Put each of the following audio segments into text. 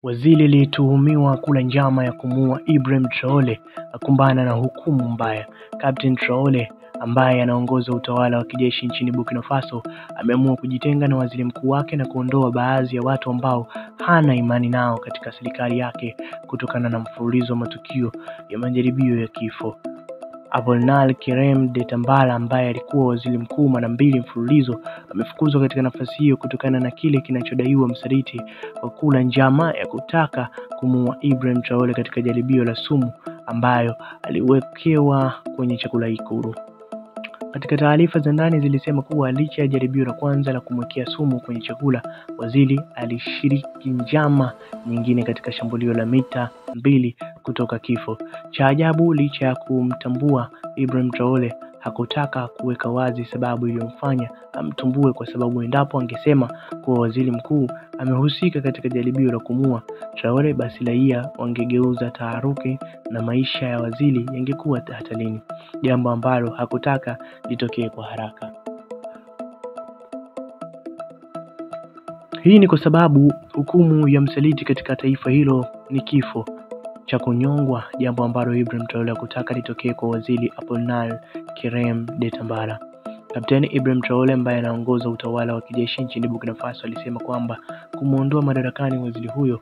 Waziri alituhumiwa kula njama ya kumuua Ibrahim Traore akumbana na hukumu mbaya. Captain Traore ambaye anaongoza utawala wa kijeshi nchini Burkina Faso ameamua kujitenga na waziri mkuu wake na kuondoa baadhi ya watu ambao hana imani nao katika serikali yake kutokana na mfululizo wa matukio ya majaribio ya kifo. Apollinaire Guillaume Ntambara ambaye alikuwa waziri mkuu mara 2 mfululizo amefukuzwa katika nafasi hiyo kutokana na kile kinachodaiwa msaliti wa kula njama ya kutaka kumuua Ibrahim Traore katika jaribio la sumu ambayo aliwekewa kwenye chakula Ikulu. Katika taarifa za ndani zilisema kuwa licha ya jaribio la kwanza la kumwekea sumu kwenye chakula, waziri alishiriki njama nyingine katika shambulio la mita 2 kutoka kifo. Cha ajabu, licha ya kumtambua Ibrahim Traore, hakutaka kuweka wazi sababu iliyomfanya amtumbue, kwa sababu endapo angesema kuwa waziri mkuu amehusika katika jaribio la kumuua Traore, basi raia wangegeuza taharuki na maisha ya waziri yangekuwa hatarini, jambo ambalo hakutaka litokee kwa haraka. Hii ni kwa sababu hukumu ya msaliti katika taifa hilo ni kifo cha kunyongwa, jambo ambalo Ibrahim Traore hakutaka litokee kwa waziri Apollinaire Guillaume Ntambara. Kapteni Ibrahim Traore ambaye anaongoza utawala wa kijeshi nchini Burkina Faso alisema kwamba kumuondoa madarakani waziri huyo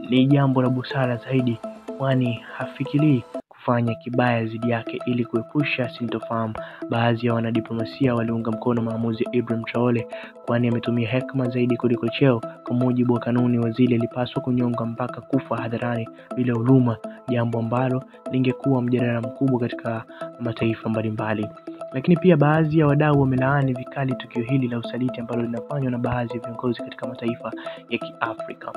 ni jambo la busara zaidi, kwani hafikiri kufanya kibaya dhidi yake ili kuepusha sintofahamu. Baadhi ya wanadiplomasia waliunga mkono maamuzi ya Ibrahim Traore, kwani ametumia hekima zaidi kuliko cheo. Kwa mujibu wa kanuni, waziri alipaswa kunyonga mpaka kufa hadharani bila huruma, jambo ambalo lingekuwa mjadala mkubwa katika mataifa mbalimbali. Lakini pia baadhi ya wadau wamelaani vikali tukio hili la usaliti ambalo linafanywa na baadhi ya viongozi katika mataifa ya Kiafrika.